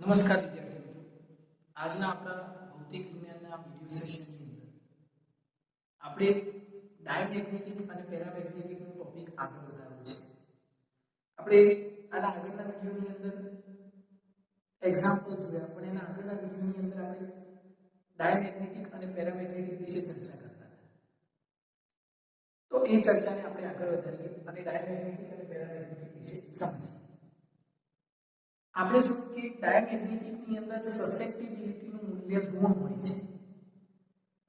નમસ્કાર વિદ્યાર્થી મિત્રો, આજના આપણા ભૌતિક વિજ્ઞાનના વિડિયો સેશનની અંદર આપણે ડાયમેગ્નેટિક અને પેરામેગ્નેટિકનો ટોપિક આગળ વધારવો છે. આપણે આના આગળના વિડિયોની અંદર એક્ઝામ્પલ જોયા, પણ એના આગળના વિડિયોની અંદર આપણે ડાયમેગ્નેટિક અને પેરામેગ્નેટિક વિશે ચર્ચા કરતા હતા. તો એ ચર્ચાને આપણે આગળ વધારીએ અને ડાયમેગ્નેટિક અને પેરામેગ્નેટિક વિશે સમજીએ. આપણે જોયું કે ડાયમેગ્નેટિકની અંદર સસેપ્ટિબિલિટીનું મૂલ્ય ઋણ હોય છે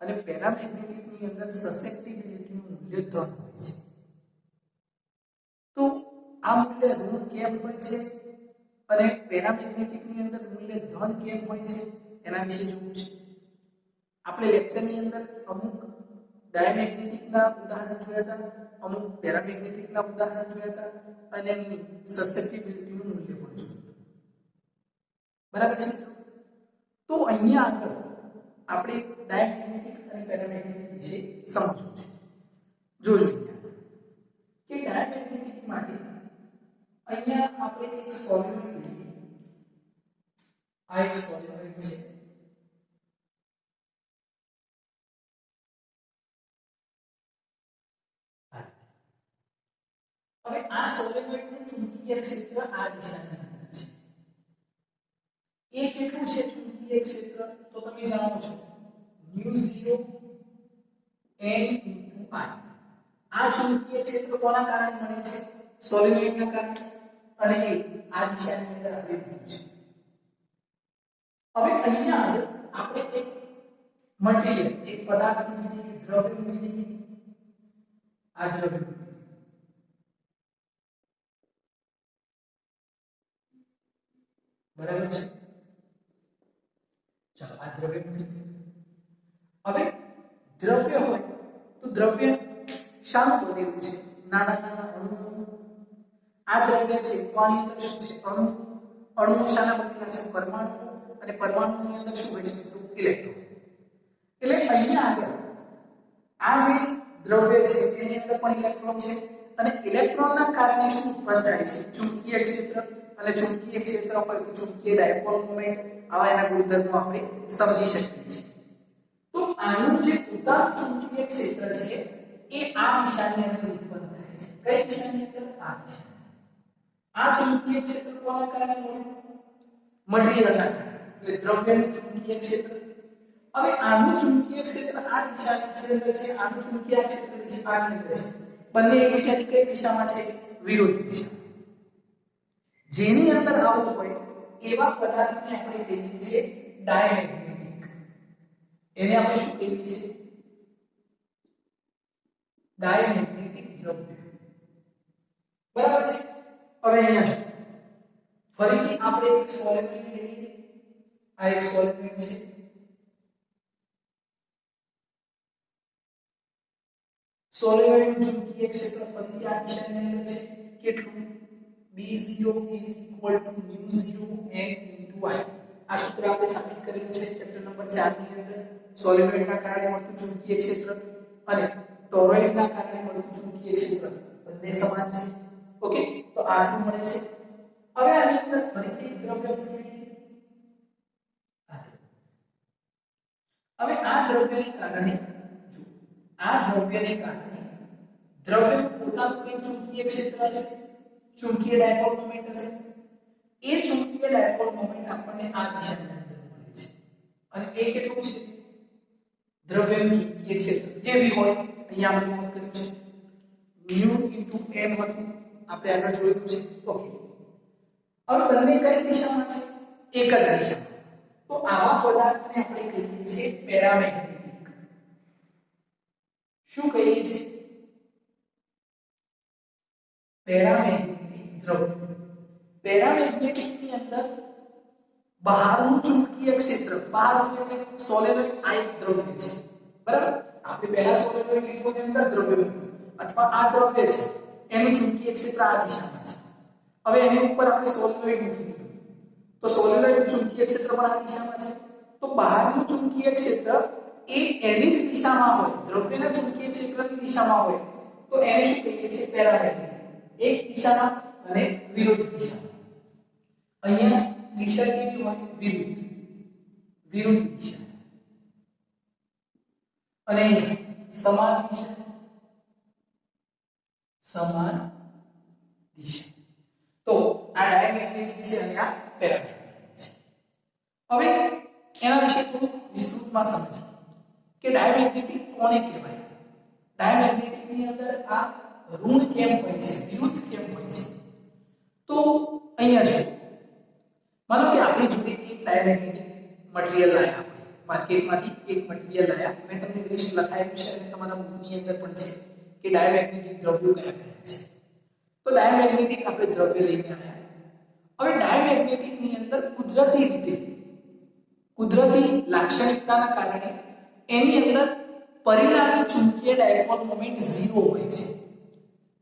અને પેરામેગ્નેટિકની અંદર સસેપ્ટિબિલિટીનું મૂલ્ય ધન હોય છે. તો આ મૂલ્ય ઋણ કેમ હોય છે અને પેરામેગ્નેટિકની અંદર મૂલ્ય ધન કેમ હોય છે એના વિશે જોવું છે. આપણે લેક્ચરની અંદર અમુક ડાયમેગ્નેટિકના ઉદાહરણ જોયા હતા, અમુક પેરામેગ્નેટિકના ઉદાહરણ જોયા હતા અને એમની સસેપ્ટિબિલિટીનું મૂલ્ય પણ જોયું. બરાબર છે? તો અહીંયા આગળ આપણે ડાયમેગ્નેટિક અને પેરામેગ્નેટિક વિશે સમજવું છે. જોજો કે ડાયમેગ્નેટિક માટે અહીંયા આપણે એક સોલિનોઇડ લઈએ. આ એક સોલિનોઇડ છે. હવે આ સોલિનોઇડનું ચુંબકીય ક્ષેત્ર આ દિશાની અંદર છે. એ કેટલું છે ચુંબકીય ક્ષેત્ર? તો તમે જાણો છો μ0 n * I. આ ચુંબકીય ક્ષેત્ર કોના કારણે બને છે? સોલિનોઇડના કારણે, અને એ આ દિશાની અંદર આવી રહ્યું છે. હવે અહીંયા આગળ આપણે એક મટીરીયલ, એક પદાર્થ મૂકી દઈએ, દ્રવ્ય મૂકી દઈએ. આ દ્રવ્ય બરાબર છે. ચાલો આ દ્રવ્ય મૂકી દઈએ. હવે દ્રવ્ય હોય તો દ્રવ્ય શાનું બનેલું છે? નાના નાના અણુઓ. આ દ્રવ્ય છે તો આની અંદર શું છે? અણુ. અણુઓ શાના બનેલા છે? પરમાણુ. અને પરમાણુની અંદર શું હોય છે મિત્રો? ઇલેક્ટ્રોન. એટલે અહીંયા આગળ આ જે દ્રવ્ય છે એની અંદર પણ ઇલેક્ટ્રોન છે અને ઇલેક્ટ્રોનના કારણે શું ઉત્પન્ન થાય છે? ચુંબકીય ક્ષેત્ર. અને ચુંબકીય ક્ષેત્ર હોય તો ચુંબકીય ડાયપોલ મોમેન્ટ, આવા એના ગુણધર્મો આપણે સમજી શકીએ છીએ. તો આનું જે ઉત્તાપ ચુંબકીય ક્ષેત્ર છે એ આ દિશાની અંદર ઉત્પન્ન થાય છે. કઈ દિશાની અંદર? આ દિશાની. આ ચુંબકીય ક્ષેત્ર કોના કારણે મળ્યું? મટીરીયલના કારણે. એટલે દ્રવ્યનું ચુંબકીય ક્ષેત્ર. હવે આનું ચુંબકીય ક્ષેત્ર આ દિશાની અંદર છે, આનું ચુંબકીય ક્ષેત્ર દિશાની અંદર છે. બંને એકબીજાથી કઈ દિશામાં છે? વિરોધી દિશામાં. જેની અંદર આવું હોય એવા પદાર્થને આપણે કહીએ છીએ ડાયમેગ્નેટિક. એને આપણે શું કહીએ છીએ? ડાયમેગ્નેટિક દ્રવ્ય. બરાબર છે? હવે અહીંયા જો ફરીથી આપણે એક સોલિનોઇડ લઈએ. આ એક સોલિનોઇડ છે. સોલિનોઇડનું ચુંબકીય ક્ષેત્ર ફરીથી આ દિશાની અંદર છે. કેટલું? B0 = μ0 n * I. આ સૂત્ર આપણે સાબિત કરેલું છે ચેપ્ટર નંબર 4 ની અંદર. સોલિનોઇડના કારણે મળતું ચુંબકીય ક્ષેત્ર અને ટોરોઇડના કારણે મળતું ચુંબકીય ક્ષેત્ર બંને સમાન છે. ઓકે, તો આટલું મળે છે. હવે આની અંદર ફરીથી દ્રવ્ય મૂકી. હવે આ દ્રવ્યને કારણે જો આ દ્રવ્યને કારણે દ્રવ્ય પોતાનું એક ચુંબકીય ક્ષેત્ર હશે, ચુંબકીય ડાયપોલ મોમેન્ટ હશે. એ ચુંબકીય ડાયપોલ મોમેન્ટ આપણને આ દિશાની અંદર મળે છે. અને એ કેટલું છે? દ્રવ્યનું ચુંબકીય ક્ષેત્ર જે બી હોય અહીંયા આપણે નોટ કર્યું છે μ * m હતું, આપણે આગળ જોયું છે. ઓકે, હવે બંને કઈ દિશામાં છે? એક જ દિશામાં. તો આવા પદાર્થને આપણે કહીએ છીએ પેરામેગ્નેટિક. શું કહીએ છીએ? પેરામેગ્નેટિક દ્રવ્ય. પેરામેગ્નેટિકની અંદર બહારનું ચુંબકીય ક્ષેત્ર, બહારનું એટલે સોલેનોઇડ આ એક દ્રવ્ય છે. બરાબર? આપણે પહેલા સોલેનોઇડ લીધો ની અંદર દ્રવ્ય મૂક્યું, અથવા આ દ્રવ્ય છે એનું ચુંબકીય ક્ષેત્ર આ દિશામાં છે. હવે એની ઉપર આપણે સોલેનોઇડ મૂકી દીધું તો સોલેનોઇડનું ચુંબકીય ક્ષેત્ર પણ આ દિશામાં છે. તો બહારનું ચુંબકીય ક્ષેત્ર એ એની જ દિશામાં હોય, દ્રવ્યના ચુંબકીય ક્ષેત્રની દિશામાં હોય તો એને શું કહીએ છીએ? પેરામેગ્નેટિક. એક દિશામાં અને વિરુદ્ધ દિશામાં. અહીંયા દિશા કેવી હોય? વિરુદ્ધ વિરુદ્ધ દિશા. અને અહીંયા સમાન દિશા સમાન દિશા. તો આ ડાયમેગ્નેટિક છે અને આ પેરામેગ્નેટિક છે. હવે એના વિશે થોડું વિસ્તૃતમાં સમજીએ કે ડાયમેગ્નેટિક કોને કહેવાય. ડાયમેગ્નેટિક ની અંદર આ ઋણ કેમ હોય છે, વિરુદ્ધ કેમ હોય છે? તો અહીંયા જો માનો કે આપણી જોડે એક ડાયમેગ્નેટિક મટીરીયલ લાયા, આપણે માર્કેટમાંથી એક મટીરીયલ લાયા. મેં તમને લિસ્ટ લખાયેલું છે અને તમારા બુકની અંદર પણ છે કે ડાયમેગ્નેટિક દ્રવ્યો કયા કયા છે. તો ડાયમેગ્નેટિક આપણે દ્રવ્ય લઈને આવ્યા. હવે ડાયમેગ્નેટિક ની અંદર કુદરતી રીતે, કુદરતી લાક્ષણિકતાના કારણે એની અંદર પરિણામી ચુંબકીય ડાયપોલ મોમેન્ટ 0 હોય છે.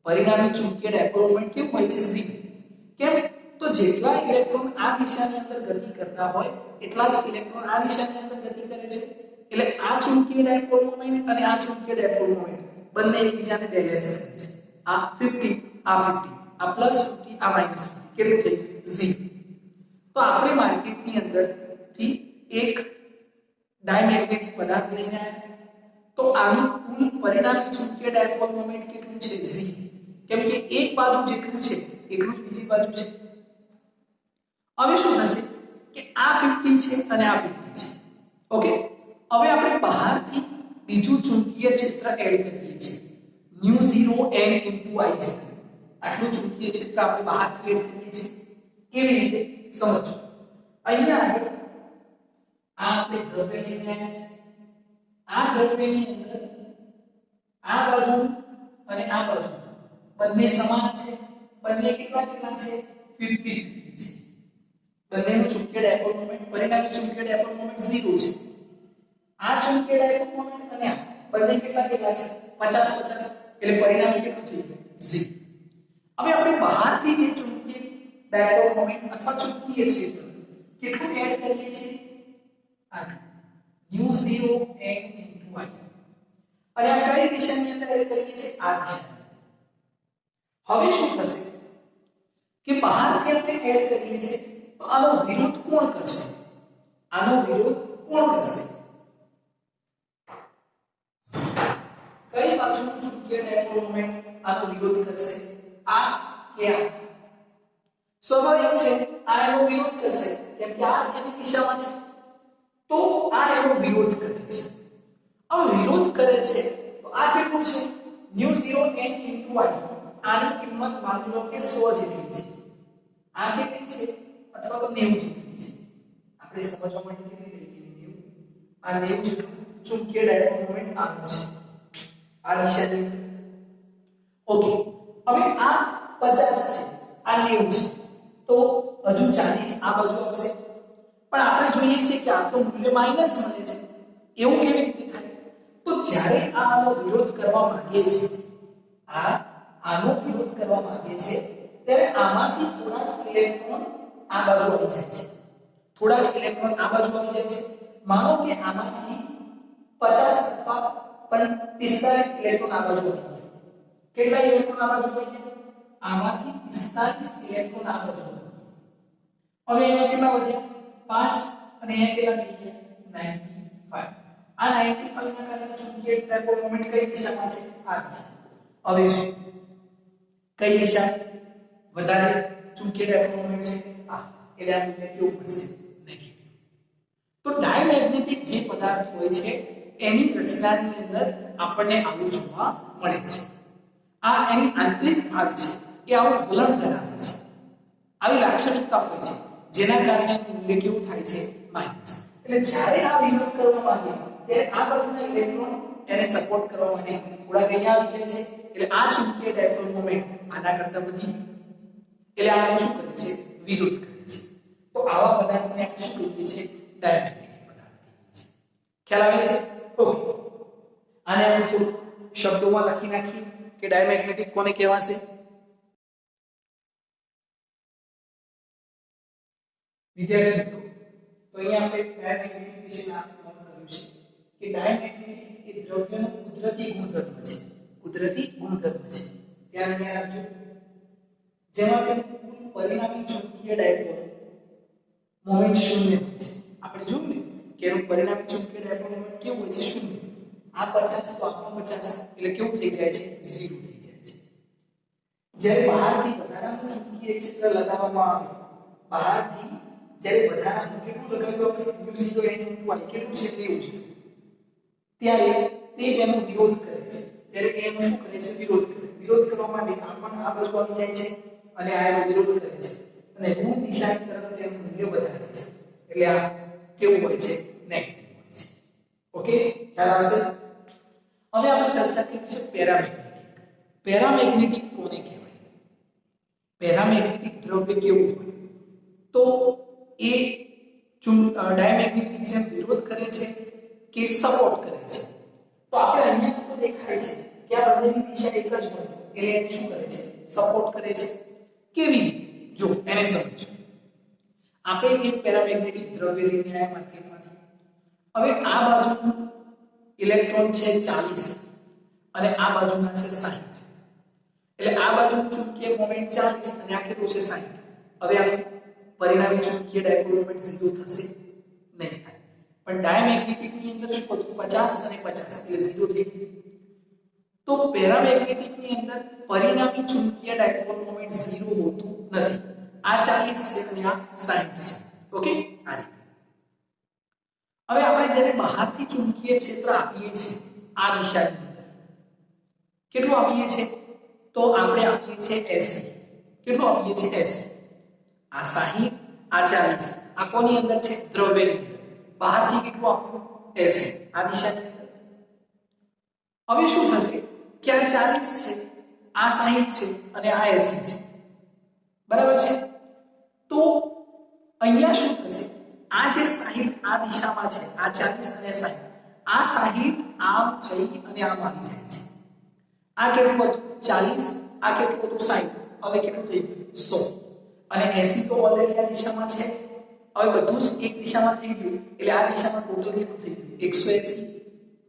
પરિણામી ચુંબકીય ડાયપોલ મોમેન્ટ કેવું હોય છે? 0. કેમ? તો જેટલા ઇલેક્ટ્રોન આ દિશાની અંદર ગતિ કરતા હોય એટલા જ ઇલેક્ટ્રોન આ દિશાની અંદર ગતિ કરે છે. એટલે આ ચુંબકીય ડાયપોલ મોમેન્ટ અને આ ચુંબકીય ડાયપોલ મોમેન્ટ બંને એકબીજાને બેલેન્સ કરે છે. આ 50 આ 50 આ +50 આ -50 કેટલું થઈ ગયું? 0. તો આપણે માર્કેટની અંદરથી એક ડાયમેગ્નેટિક પદાર્થ લઈને આવ્યા. તો આનું કુલ પરિણામી ચુંબકીય ડાયપોલ મોમેન્ટ કેટલું છે? 0. કેમ કે એક બાજુ જેટલું છે એટલું જ બીજી બાજુ છે. હવે શું થશે કે આ 50 છે અને આ 50 છે. ઓકે, હવે આપણે બહારથી બીજું ચુંબકીય ક્ષેત્ર એડ કરીએ છીએ. μ0n * I છે. આટલું ચુંબકીય ક્ષેત્ર આપણે બહારથી એડ કરીએ છીએ. કેવી રીતે સમજો. અહીંયા આગળ આ આપણે દ્રવ્ય લઈને આ દ્રવ્યની અંદર આ બાજુ અને આ બાજુ બંને સમાન છે. બંને કેટલા કેટલા છે? 50-50 છે. બંનેનું ચુંબકીય ડાયપોલ મોમેન્ટ, પરિણામી ચુંબકીય ડાયપોલ મોમેન્ટ 0 છે. આ ચુંબકીય ડાયપોલ મોમેન્ટ અને આ બંને કેટલા કેટલા છે? 50-50. એટલે પરિણામી કેટલું થઈ ગયું? 0. હવે આપણે બહારથી જે ચુંબકીય ડાયપોલ મોમેન્ટ અથવા ચુંબકીય ક્ષેત્ર કેટલું એડ કરીએ છીએ? આટલું μ0n * I. અને આ કઈ દિશાની અંદર એડ કરીએ છીએ? આ દિશાની. હવે શું થશે કે બહારથી આપણે એડ કરીએ છીએ તો આનો વિરોધ કોણ કરશે? આનો વિરોધ કોણ કરશે? કઈ બાજુનું ચુંબકીય ડાયપોલ મોમેન્ટ આનો વિરોધ કરશે? આ કે આ? સ્વાભાવિક છે આ એનો વિરોધ કરશે કેમ કે આ એની દિશામાં છે. તો આ એનો વિરોધ કરે છે. હવે વિરોધ કરે છે તો આ કેટલું છે? μ0n * I. આની કિંમત માની લો કે 100 જેટલી છે. આ કેટલી છે? અથવા તો 90 જેટલી છે. આપણે સમજવા માટે કેટલી લઈએ? 90. આ 90 જેટલું ચુંબકીય ડાયપોલ મોમેન્ટ આનો છે. આ દિશાની. ઓકે, હવે આ 50 છે, આ 90 છે. તો હજુ 40 આ બાજુ આવશે. પણ આપણે જોઈએ છીએ કે આ તો મૂલ્ય માઈનસ મળે છે. એવું કેવી રીતે થાય? તો જ્યારે આનો વિરોધ કરવા માંગે છે, આનો વિરોધ કરવા માંગે છે ત્યારે આમાંથી થોડાક ઇલેક્ટ્રોન આ બાજુ આવી જાય છે. થોડાક ઇલેક્ટ્રોન આ બાજુ આવી જાય છે. માનો કે આમાંથી 50 અથવા 45 ઇલેક્ટ્રોન આ બાજુ આવી ગયા. કેટલા ઇલેક્ટ્રોન આ બાજુ આવી ગયા? આમાંથી 45 ઇલેક્ટ્રોન આ બાજુ આવી ગયા. હવે અહીંયા કેટલા વધ્યા? 5 અને અહીંયા કેટલા થઈ ગયા? 95. આ 95 ના કારણે ચુંબકીય ડાયપોલ મોમેન્ટ કઈ દિશામાં છે? આ દિશા. હવે શું? કઈ દિશા વધારે ચુંબકીય ડાયપોલ મોમેન્ટ છે? આ. એટલે આ મૂલ્ય કેવું પડશે? નેગેટિવ. તો ડાયમેગ્નેટિક જે પદાર્થ હોય છે એની રચનાની અંદર આપણને આવું જોવા મળે છે. આ એની આંતરિક ભાગ છે એ આવું વલણ ધરાવે છે. આવી લાક્ષણિકતા હોય છે જેના કારણે મૂલ્ય કેવું થાય છે? માઈનસ. એટલે જ્યારે આ વિરોધ કરવા માંગે ત્યારે આ બાજુના ઇલેક્ટ્રોન એને સપોર્ટ કરવા માટે થોડા અહીંયા આવી જાય છે. એટલે આ ચુંબકીય ડાયપોલ મોમેન્ટ આના કરતા વધી, એટલે આ શું કરે છે? વિરોધ કરે છે. તો આવા પદાર્થને આપણે શું કહીએ છીએ? ડાયમેગ્નેટિક પદાર્થ કહીએ છીએ. ખ્યાલ આવે છે? ઓકે, આને આપણે થોડું શબ્દોમાં લખી નાખીએ કે ડાયમેગ્નેટિક કોને કહેવાશે? વિદ્યાર્થી મિત્રો, તો અહીંયા આપણે ડાયમેગ્નેટિક વિશે નોંધ કર્યું છે કે ડાયમેગ્નેટિક એ દ્રવ્યનો કુદરતી ગુણધર્મ છે. કુદરતી ગુણધર્મ છે. ધ્યાન અહીંયા રાખજો. જેમાં કે કુલ પરિણામી ચુંબકીય ડાયપોલ મોમેન્ટ શૂન્ય હોય છે. આપણે જોયું ને કે એનું પરિણામી ચુંબકીય ડાયપોલ મોમેન્ટ કેવું હોય છે? શૂન્ય. આ 50 તો આમાં 50 એટલે કેવું થઈ જાય છે? 0 થઈ જાય છે. જ્યારે બહારથી વધારાનું ચુંબકીય ક્ષેત્ર લગાવવામાં આવે, બહારથી જ્યારે વધારાનું કેટલું લગાવ્યું આપણે u0 n y કેટલું છે તેવું છે, ત્યારે તે તેનો વિરોધ કરે છે. ત્યારે એ એનો શું કરે છે? વિરોધ કરે. વિરોધ કરવા માટે આ પણ આ બાજુ આવી જાય છે અને આ એનો વિરોધ કરે છે અને ઋણ દિશાની તરફ તેનું મૂલ્ય વધારે છે. એટલે આ કેવું હોય છે? નેગેટિવ હોય છે. ઓકે, ખ્યાલ આવશે? હવે આપણે ચર્ચા કરી છે પેરામેગ્નેટિક. પેરામેગ્નેટિક કોને કહેવાય? પેરામેગ્નેટિક દ્રવ્ય કેવું હોય? તો એ ડાયમેગ્નેટિક જેમ વિરોધ કરે છે કે સપોર્ટ કરે છે? તો આપણે અહીંયા તો દેખાય છે કે આ બંનેની દિશા એક જ હોય એટલે એ શું કરે છે? સપોર્ટ કરે છે. કેવી રીતે? જો એને સમજો. આપણે એક પેરામેગ્નેટિક દ્રવ્ય લઈને આવ્યા માર્કેટમાંથી. હવે આ બાજુ ઇલેક્ટ્રોન છે 40 અને આ બાજુના છે 60. એટલે આ બાજુનું ચુંબકીય મોમેન્ટ 40 અને આ કેટલું છે? 60. હવે આ પરિણામી ચુંબકીય ડાયપોલ મોમેન્ટ 0 થશે? નહીં થાય. પણ ડાયમેગ્નેટિક ની અંદર શું હતું? 50 અને 50 એટલે 0 થઈ ગયું. તો પેરામેગ્નેટિક ની અંદર પરિણામી ચુંબકીય ડાયપોલ મોમેન્ટ 0 હોતું નથી. આ 40 છે અને આ 60 છે. ઓકે, આ રીતે. હવે આપણે જ્યારે બહારથી ચુંબકીય ક્ષેત્ર આપીએ છીએ આ દિશાની અંદર, કેટલું આપીએ છીએ? તો આપણે આપીએ છીએ 80. કેટલું આપીએ છીએ? 80. આ 60, આ 40. આ કોની અંદર છે? દ્રવ્યની અંદર. બહારથી કેટલું આપ્યું? 80. આ દિશાની અંદર. હવે શું થશે કે આ 40 છે, આ 60 છે અને આ 80 છે. બરાબર છે? તો અહીંયા શું થશે? આ જે 60 આ દિશામાં છે, આ 40 અને 60, આ 60 આમ થઈ અને આમ આવી જાય છે. આ કેટલું હતું? 40. આ કેટલું હતું? 60. હવે કેટલું થઈ ગયું? 100. અને 80 તો ઓલરેડી આ દિશામાં છે. હવે બધું જ એક દિશામાં થઈ ગયું એટલે આ દિશામાં ટોટલ કેટલું થઈ ગયું? 180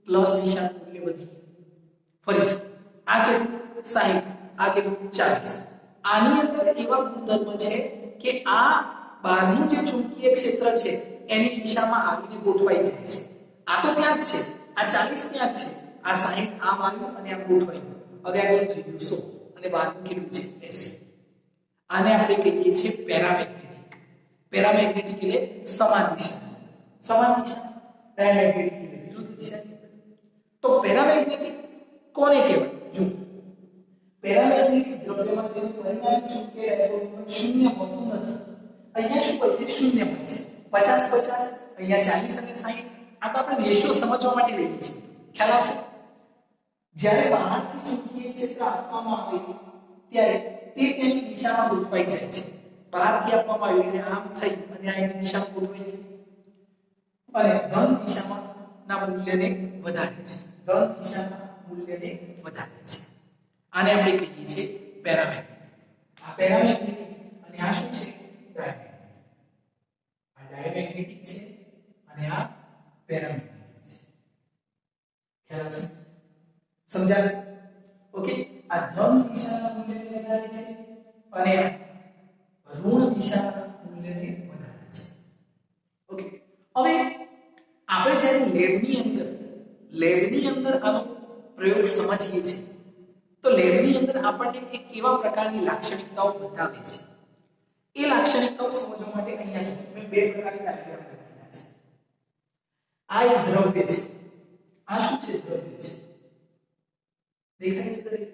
પ્લસ દિશાનું મૂલ્ય વધી ગયું. ફરીથી આ કેટલું? 60. આ કેટલું? 40. આની અંદર એવા ગુણધર્મ છે કે આ બહારનું જે ચુંબકીય ક્ષેત્ર છે એની દિશામાં આવીને ગોઠવાઈ જાય છે. આ તો ત્યાં જ છે, આ 40 ત્યાં જ છે, આ 60 આમ આવ્યું અને આમ ગોઠવાઈ ગયું. હવે આ કેટલું થઈ ગયું? 100. અને બહારનું કેટલું છે? 80. આને આપણે કહીએ છીએ પેરામેગ્નેટિક. પેરામેગ્નેટિક એટલે સમાન દિશા. સમાન દિશા. ડાયમેગ્નેટિક એટલે વિરુદ્ધ દિશા. તો પેરામેગ્નેટિક કોને કહેવાય? જો પેરામેગ્નેટિક દ્રવ્યમાં તેનું પરિણામી ચુંબકીય ડાયપોલ મોમેન્ટ શૂન્ય હોતું નથી. અહીંયા શું હોય છે? શૂન્ય હોય છે. 50 50, અહીંયા 40 અને 60. આ તો આપણે રેશિયો સમજવા માટે લઈએ છીએ. ખ્યાલ આવશે? જ્યારે બહારથી ચુંબકીય ક્ષેત્ર આપવામાં આવે ત્યારે તે તેની દિશામાં ગોઠવાઈ જાય છે. બહારથી આપવામાં આવ્યું એટલે આમ થઈ અને આ એની દિશામાં ગોઠવાઈ જાય અને ધન દિશામાં ના મૂલ્યને વધારે છે. ધન દિશાના મૂલ્યને વધારે છે. આને આપણે કહીએ છીએ પેરામેગ્નેટિક. આ પેરામેગ્નેટિક અને આ શું છે? ડાયમેગ્નેટિક. આ ડાયમેગ્નેટિક છે અને આ પેરામેગ્નેટિક છે. ખ્યાલ આવશે? સમજાશે? ઓકે, આ ધન દિશાના મૂલ્યને વધારે છે અને ઋણ દિશાના મૂલ્યને વધારે છે. ઓકે, હવે આપણે જ્યારે લેબની અંદર આનો પ્રયોગ સમજીએ છીએ તો લેબની અંદર આપણને એક એવા પ્રકારની લાક્ષણિકતાઓ બતાવે છે. એ લાક્ષણિકતાઓ સમજવા માટે અહીંયા જો મેં બે પ્રકારની ડાયાગ્રામ બનાવેલા છે. આ એક દ્રવ્ય છે. આ શું છે? દ્રવ્ય છે. દેખાય છે દરેક?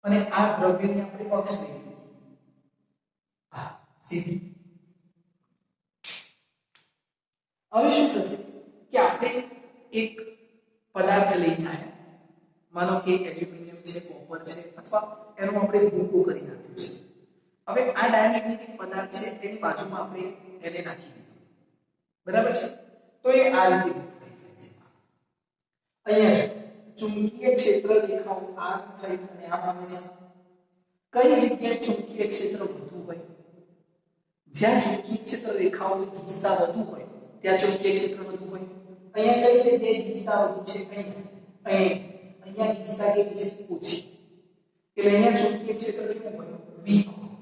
અને આ દ્રવ્યની આપણે અક્ષ લઈએ. આ સીધી. હવે શું થશે કે આપણે એક પદાર્થ લઈને આવ્યા, માનો કે એલ્યુમિનિયમ છે, કોપર છે, અથવા એનો આપણે ભૂકો કરી નાખ્યો છે. હવે આ ડાયમેગ્નેટિક પદાર્થ છે એની બાજુમાં આપણે એને નાખી દીધું. બરાબર છે? તો એ આ રીતે ગોઠવાઈ જાય છે. અહીંયા જો ચુંબકીય ક્ષેત્ર રેખાઓ આ થઈ અને આમ આવે છે. કઈ જગ્યાએ ચુંબકીય ક્ષેત્ર વધુ હોય? જ્યાં ચુંબકીય ક્ષેત્ર રેખાઓની ગીચતા વધુ હોય ત્યાં ચુંબકીય ક્ષેત્ર વધુ હોય. અહીંયા કઈ જગ્યાએ ગીચતા વધુ છે? અહીંયા ગીચતા કેવી છે? ઓછી. એટલે અહીંયા ચુંબકીય ક્ષેત્ર કેવું હોય? વીક હોય.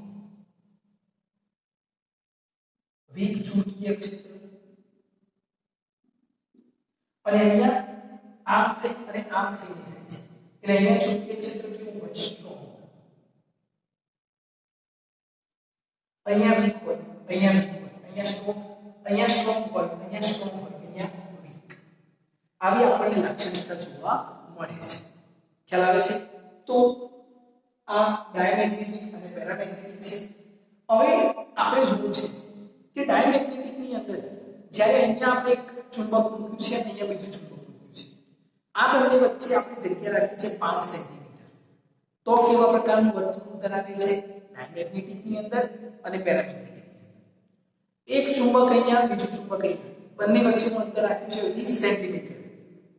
ચુંબકીય ક્ષેત્ર અને અહીંયા આમ થઈ અને આમ થઈને જાય છે એટલે અહીંયા ચુંબકીય ક્ષેત્ર કેવું હોય સ્ટ્રોંગ અહીંયા વીક હોય અહીંયા વીક હોય અહીંયા સ્ટ્રોંગ હોય અહીંયા સ્ટ્રોંગ હોય અહીંયા વીક આવી આપણને લાક્ષણિકતા જોવા મળે છે ખ્યાલ આવે છે તો આ ડાયમેગ્નેટિક અને પેરામેગ્નેટિક છે હવે આપણે જોવું છે કે ડાયમેગ્નેટિક ની અંદર જ્યારે અહીંયા આપણે એક ચુંબક મૂક્યું છે અને અહીંયા બીજું ચુંબક મૂક્યું છે આ બંને વચ્ચે આપણે જગ્યા રાખી છે 5 સેન્ટીમીટર તો કેવા પ્રકારનું વર્તુળ ધરાવે છે ડાયમેગ્નેટિક ની અંદર અને પેરામેગ્નેટિક ની અંદર એક ચુંબક અહીંયા બીજું ચુંબક અહીંયા બંને વચ્ચેનું અંતર રાખ્યું છે 20 સેન્ટીમીટર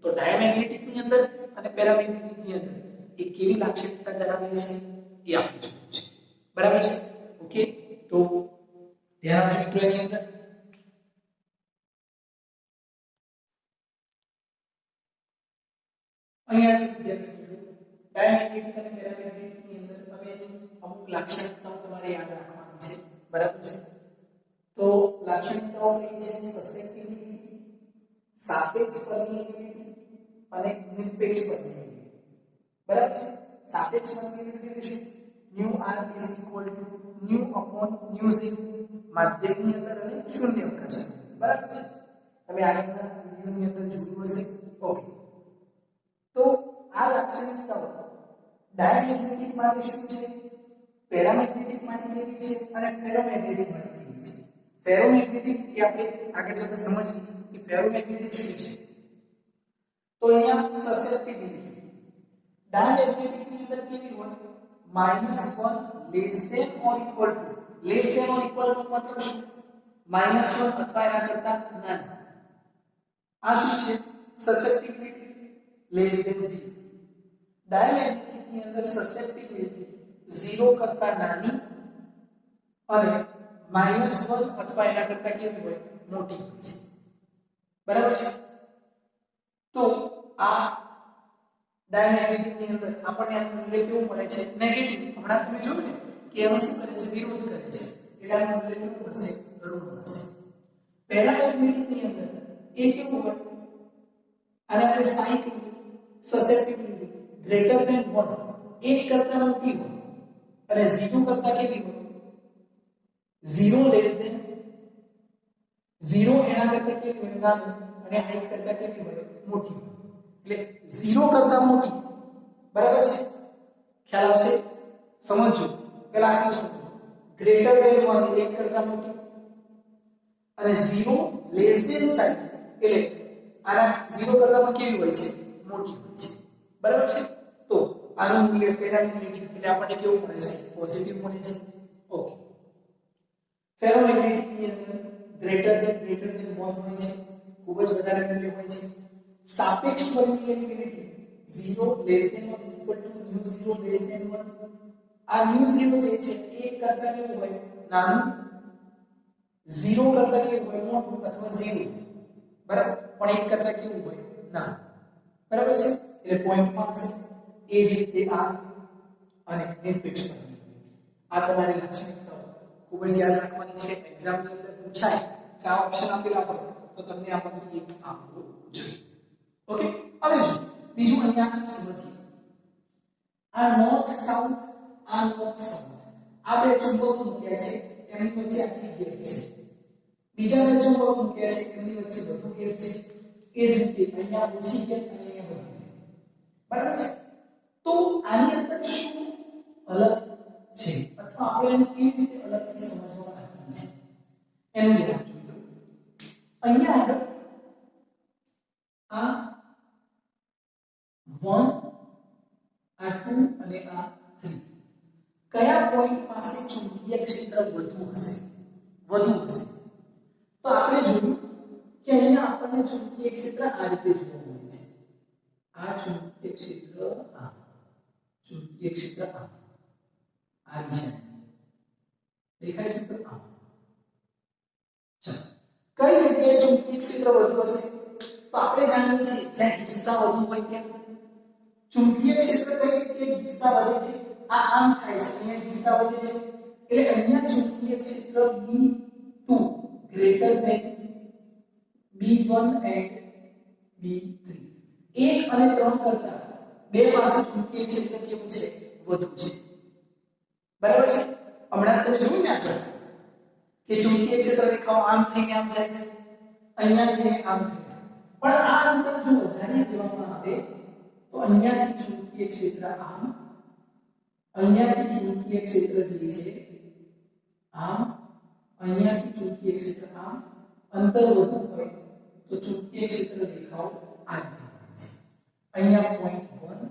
તો ડાયમેગ્નેટિક ની અંદર અને પેરામેગ્નેટિક ની અંદર એ કેવી લાક્ષણિકતા ધરાવે છે એ આપણે જોવું છે બરાબર છે ઓકે તો ધ્યાન આપજો મિત્રો એની અંદર અહીંયા ડાયમેગ્નેટિક અને પેરામેગ્નેટિક ની અંદર હવે અમુક લાક્ષણિકતાઓ તમારે યાદ રાખવાની છે બરાબર છે તો લાક્ષણિકતાઓ કઈ છે સસેપ્ટિબિલિટી સાપેક્ષ પરમિએબિલિટી અને નિરપેક્ષ પરમિએબિલિટી બરાબર છે સાપેક્ષ પરમિએબિલિટી એટલે શું new r is equal to new upon new 0 માધ્યમની અંદર અને શૂન્ય અવકાશ બરાબર છે તમે આગળના વિડિયોની અંદર જોયું હશે ઓકે તો આ લાક્ષણિકતાઓ ડાયમેગ્નેટિક માટે શું છે પેરામેગ્નેટિક માટે કેવી છે અને ફેરોમેગ્નેટિક માટે કેવી છે ફેરોમેગ્નેટિક એ આપણે આગળ જતા સમજીએ કે ફેરોમેગ્નેટિક શું છે તો અહીંયા સસેપ્ટિબિલિટી ડાયમેગ્નેટિક ની અંદર કેવી હોય -1 less than or equal to less than or equal to મતલબ શું -1 અથવા એના કરતા નન આ શું છે સસેપ્ટિબિલિટી લેસ ધેન 0 ડાયમેગ્નેટિક ની અંદર સસેપ્ટિબિલિટી 0 કરતા નાની અને -1 અથવા એના કરતા કેવી હોય મોટી હોય છે બરાબર છે તો આ ડાયમેગ્નેટિક ની અંદર આપણને આ મૂલ્ય કેવું મળે છે નેગેટિવ હમણાં તમે જોયું ને કે એનો શું કરે છે વિરોધ કરે છે એટલે આ મૂલ્ય કેવું મળશે ઋણ મળશે પેરામેગ્નેટિક ની અંદર એ કેવું હોય અને આપણે સાઇન સસેપ્ટિબિલિટી ગ્રેટર ધેન 1 એક કરતા મોટી હોય અને 0 કરતા કેવી હોય 0 લેસ ધેન 0 એના કરતા કેવી હોય નાનું અને 1 કરતા કેવી હોય મોટી એટલે 0 કરતા મોટી બરાબર છે ખ્યાલ આવશે સમજજો પહેલા આટલું સમજો ગ્રેટર ધેન 1 એક કરતા મોટી અને 0 લેસ ધેન સાઇન એટલે આના 0 કરતા પણ કેવી હોય છે મોટી હોય છે બરાબર છે તો આનું મૂલ્ય પેરામેગ્નેટિક એટલે આપણને કેવું મળે છે પોઝિટિવ મળે છે ઓકે ફેરોમેગ્નેટિક ની અંદર ગ્રેટર ધેન 1 હોય છે ખૂબ જ વધારે મૂલ્ય હોય છે સાપેક્ષ permeability 0 less than or equal to nu 0 less than 1 આ ન્યુ 0 જે છે એ કરતા કેવું હોય નાનું 0 કરતા કેવું હોય મોટું અથવા 0 બરાબર પણ 1 કરતા કેવું હોય નાનું બરાબર છે એટલે 0.5 છે એ જ રીતે આ અને નિરપેક્ષ પરમિએબિલિટી આ તમારી લાક્ષણિકતાઓ ખૂબ જ યાદ રાખવાની છે એક્ઝામ ની અંદર પૂછાય 4 ઓપ્શન આપેલા હોય તો તમને આમાંથી એક આપવું જોઈએ ઓકે હવે જો બીજું અહીંયા સમજીએ આ નોર્થ સાઉથ આ બે ચુંબકો મૂક્યા છે એમની વચ્ચે આટલી ગેપ છે બીજા બે ચુંબકો મૂક્યા છે એમની વચ્ચે વધુ ગેપ છે એ જ રીતે અહીંયા ઓછી ગેપ અને અહીંયા વધુ ગેપ બરાબર છે તો આની અંદર શું અલગ છે અથવા આપણે એને કેવી રીતે અલગથી સમજવા માંગીએ છીએ એનું ધ્યાન આપજો અહીંયા આગળ આ 1 આ 2 અને આ 3 કયા પોઈન્ટ પાસે ચુંબકીય ક્ષેત્ર વધુ હશે તો આપણે જોયું કે અહીંયા આપણને ચુંબકીય ક્ષેત્ર આ રીતે જોવા મળે છે આ ચુંબકીય ક્ષેત્ર આ ચુંબકીય ક્ષેત્ર આ નિશાન દેખાય છે તો આ ચાલો કઈ જગ્યાએ ચુંબકીય ક્ષેત્ર વધુ હશે તો આપણે જાણીએ છીએ જ્યાં હિસ્સા વધુ હોય ત્યાં ચુંબકીય ક્ષેત્ર કઈ જગ્યાએ હિસ્સા વધે છે આ આમ થાય છે અહીંયા હિસ્સા વધે છે એટલે અહીંયા ચુંબકીય ક્ષેત્ર B2 greater than B1 and B3 1 અને 3 કરતા બે પાસે ચુંબકીય ક્ષેત્ર કેવું છે વધુ છે બરાબર છે હમણાં તમે જોયું ને આગળ કે ચુંબકીય ક્ષેત્ર રેખાઓ આમ થઈને આમ જાય છે અહીંયા થઈને આમ થાય પણ આ અંતર જો વધારી દેવામાં આવે તો અહીંયાથી ચુંબકીય ક્ષેત્ર આમ અહીંયાથી ચુંબકીય ક્ષેત્ર જે છે આમ અહીંયાથી ચુંબકીય ક્ષેત્ર આમ અંતર વધુ હોય તો ચુંબકીય ક્ષેત્ર રેખાઓ આ રીતે છે અહીંયા પોઈન્ટ 1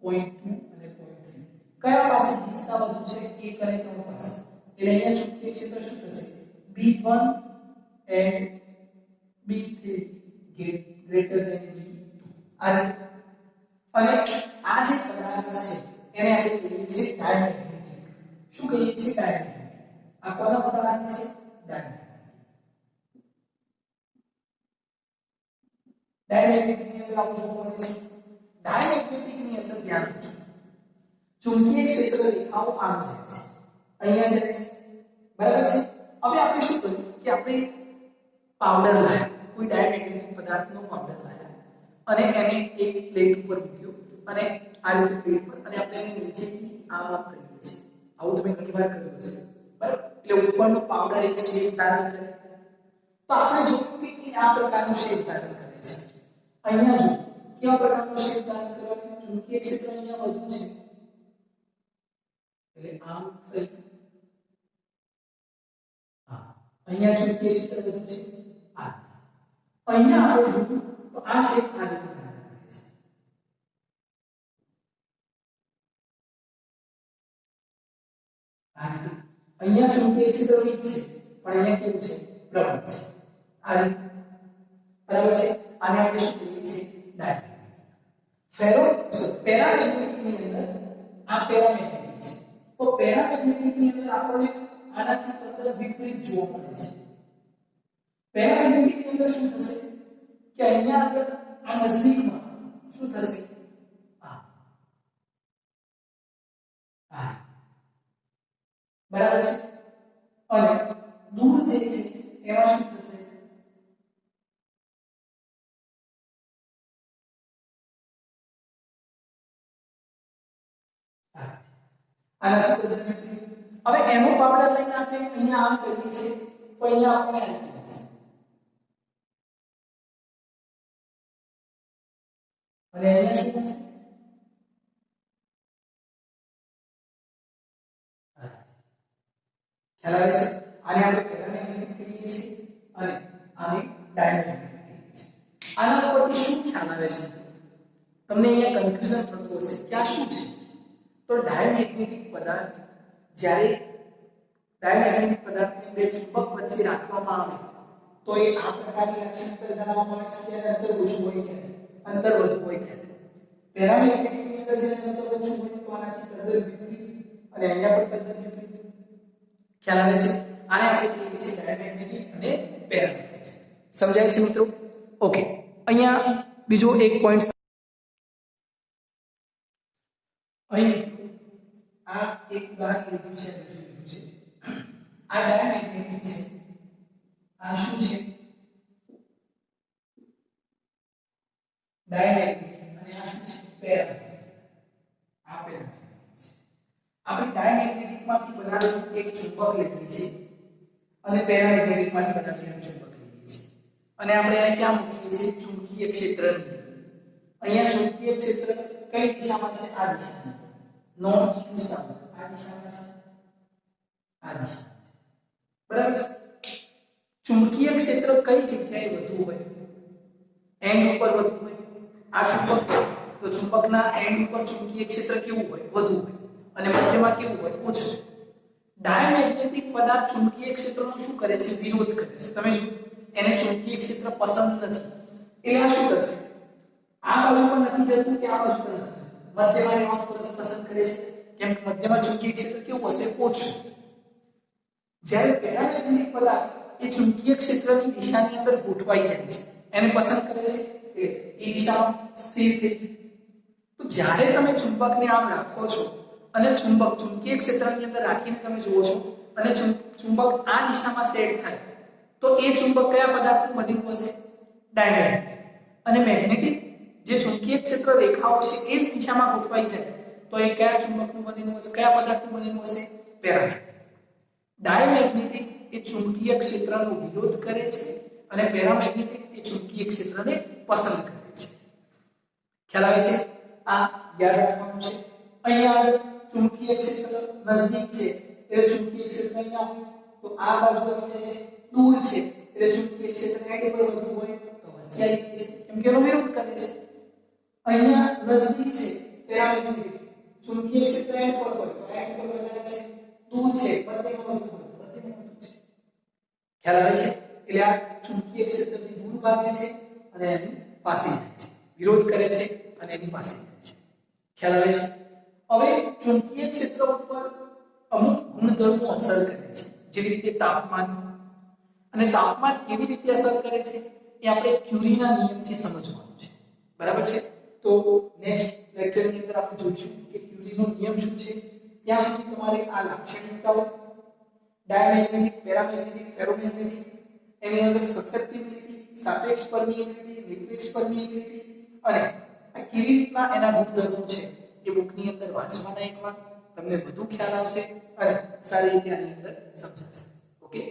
પોઈન્ટ 2 અને પોઈન્ટ 3 કયા પાસે દિશા વધુ છે 1 અને 3 પાસે એટલે અહીંયા ચુંબકીય ક્ષેત્ર શું થશે B1 and B3 greater than B2 અને આ જે પદાર્થ છે એને આપણે કહીએ છીએ ડાયમેગ્નેટિક શું કહીએ છીએ ડાયમેગ્નેટિક આ કોનો પદાર્થ છે ડાયમેગ્નેટિક ની અંદર આવું જોવા મળે છે ડાયમેગ્નેટિક ની અંદર ધ્યાન આપજો ચુંબકીય ક્ષેત્ર રેખાઓ આમ જાય છે અહીંયા જાય છે બરાબર છે હવે આપણે શું કર્યું કે આપણે પાવડર લાયા કોઈ ડાયમેગ્નેટિક પદાર્થનો પાવડર લાયા અને એને એક પ્લેટ ઉપર મૂક્યો અને આ રીતે પ્લેટ પર અને આપણે એને નીચેથી આમ કરીએ છીએ આવું તમે ઘણી વાર કર્યું હશે બરાબર એટલે ઉપરનો પાવડર એક શેપ ધારણ કરે તો આપણે જોયું કે આ પ્રકારનો શેપ ધારણ કરે છે અહીંયા જો કેવા પ્રકારનો શેપ ધારણ કરવાનો ચુંબકીય ક્ષેત્ર અહીંયા વધુ છે એટલે આમ થઈ અહીંયા ચુંબકીય ક્ષેત્ર વધુ છે આ અહીંયા આપણે જોયું તો આ શેપ આ રીતે ધારણ કરે છે અહીંયા ચુંબકીય ક્ષેત્ર વીક છે પણ અહીંયા કેવું છે પ્રબળ છે આ રીતે બરાબર છે આને આપણે શું કહીએ છીએ ડાયમેગ્નેટિક પેરામેગ્નેટિક ની અંદર આ પેરામેગ્નેટિક છે તો પેરામેગ્નેટિક ની અંદર આપણને આનાથી તદ્દન વિપરીત જોવા મળે છે પેરામેગ્નેટિક ની અંદર શું થશે કે અહીંયા આગળ આ નજદીકમાં શું થશે આ બરાબર છે અને દૂર જે છે એમાં શું થશે આનાથી તદ્દન વિપરીત હવે એનો પાવડર લઈને આપણે અહીંયા આમ કરીએ છીએ તો અહીંયા આપણે આ રીતે મળશે અને અહીંયા શું મળશે ખ્યાલ આવે છે આને આપણે પેરામેગ્નેટિક કહીએ છીએ અને આને ડાયમેગ્નેટિક કહીએ છીએ આના પરથી શું ખ્યાલ આવે છે તમને અહીંયા કન્ફ્યુઝન થતું હશે કે આ શું છે તો ડાયમેગ્નેટિક પદાર્થ જ્યારે ડાયમેગ્નેટિક પદાર્થને બે ચુંબક વચ્ચે રાખવામાં આવે તો એ આ પ્રકારની લાક્ષણિકતા ધરાવવામાં આવે છે જ્યારે અંતર ઓછું હોય ત્યારે અંતર વધુ હોય ત્યારે પેરામેગ્નેટિક ની અંદર જ્યારે અંતર ઓછું હોય તો આનાથી તદ્દન વિપરીત અને અહીંયા પણ તદ્દન વિપરીત ખ્યાલ આવે છે આને આપણે કહીએ છીએ ડાયમેગ્નેટિક અને પેરામેગ્નેટિક સમજાય છે મિત્રો ઓકે અહીંયા બીજો એક પોઈન્ટ અહીં આ એક ઉદાહરણ લીધું છે આ ડાયમેગ્નેટિક છે આ શું છે ડાયમેગ્નેટિક અને આ શું છે પેરામેગ્નેટિક આ પેરામેગ્નેટિક છે આપણે ડાયમેગ્નેટિક માંથી બનાવેલું એક ચુંબક લીધું છે અને પેરામેગ્નેટિક માંથી બનાવેલું ચુંબક લીધું છે અને આપણે એને ક્યાં મૂકીએ છીએ ચુંબકીય ક્ષેત્રની અહીંયા ચુંબકીય ક્ષેત્ર કઈ દિશામાં છે આ દિશામાં નોર્થ ટુ સાઉથ આ દિશામાં છે આ દિશા બરાબર ચુંબકીય ક્ષેત્ર કઈ જગ્યાએ વધુ હોય એન્ડ ઉપર વધુ હોય આ ચુંબક તો ચુંબકના એન્ડ ઉપર ચુંબકીય ક્ષેત્ર કેવું હોય વધુ હોય અને મધ્યમાં કેવું હોય ઓછું ડાયમેગ્નેટિક પદાર્થ ચુંબકીય ક્ષેત્રનો શું કરે છે વિરોધ કરે છે તમે જો એને ચુંબકીય ક્ષેત્ર પસંદ નથી એટલે આ શું કરશે આ બાજુ પણ નથી જતું કે આ બાજુ પણ નથી મધ્યમાં રહેવાનું પસંદ કરે છે કેમ કે મધ્યમાં ચુંબકીય ક્ષેત્ર કેવું હશે ઓછું જ્યારે પેરામેગ્નેટિક પદાર્થ એ ચુંબકીય ક્ષેત્રની દિશાની અંદર ગોઠવાઈ જાય છે એને પસંદ કરે છે કે એ દિશામાં સ્થિર થઈ તો જ્યારે તમે ચુંબકને આમ રાખો છો અને ચુંબક ચુંબકીય ક્ષેત્રની અંદર રાખીને તમે જુઓ છો અને ચુંબક આ દિશામાં સેટ થાય તો એ ચુંબક કયા પદાર્થનું બનેલું હશે? ડાયમેગ્નેટિક. અને મેગ્નેટિક જે ચુંબકીય ક્ષેત્ર રેખાઓ છે એ જ દિશામાં ગોઠવાઈ જાય તો એ કયા ચુંબકનું બનેલું હશે? કયા પદાર્થનું બનેલું હશે? પેરામેગ્નેટિક. ડાયમેગ્નેટિક એ ચુંબકીય ક્ષેત્રનો વિરોધ કરે છે અને પેરામેગ્નેટિક એ ચુંબકીય ક્ષેત્રને પસંદ કરે છે. ખ્યાલ આવે છે? આ યાદ રાખવાનું છે. અહીંયા ચુંબકીય ક્ષેત્ર નજીક છે એટલે ચુંબકીય ક્ષેત્ર અહીંયા હોય તો આ બાજુ આવી જાય છે. દૂર છે એટલે ચુંબકીય ક્ષેત્ર એની પર વધુ હોય તો વચ્ચે આવી જાય છે કેમ કે એનો વિરોધ કરે છે. અહીંયા નજીક છે પેરામેગ્નેટિક ચુંબકીય ક્ષેત્ર એની પર હોય તો એની પર વધારે છે. દૂર છે મધ્યમાં વધુ હોય તો મધ્યમાં વધુ છે. ખ્યાલ આવે છે? એટલે આ ચુંબકીય ક્ષેત્રથી દૂર ભાગે છે અને એની પાસે જાય છે. વિરોધ કરે છે અને એની પાસે જાય છે. ખ્યાલ આવે છે? હવે ચુંબકીય ક્ષેત્ર ઉપર અમુક ગુણધર્મો અસર કરે છે જેવી રીતે તાપમાન. અને તાપમાન કેવી રીતે અસર કરે છે એ આપણે ક્યુરીના નિયમથી સમજવાનું છે. બરાબર છે? તો નેક્સ્ટ લેક્ચરની અંદર આપણે જોઈશું કે ક્યુરીનો નિયમ શું છે. ત્યાં સુધી તમારે આ લાક્ષણિકતાઓ ડાયમેગ્નેટિક, પેરામેગ્નેટિક, ફેરોમેગ્નેટિક એની અંદર સસેપ્ટિબિલિટી, સાપેક્ષ પરમિએબિલિટી, નિરપેક્ષ પરમિએબિલિટી અને આ કેવી રીતના એના ગુણધર્મો છે એ બુકની અંદર વાંચવાના. એકવાર તમને બધું ખ્યાલ આવશે અને સારી રીતે આની અંદર સમજાશે. ઓકે.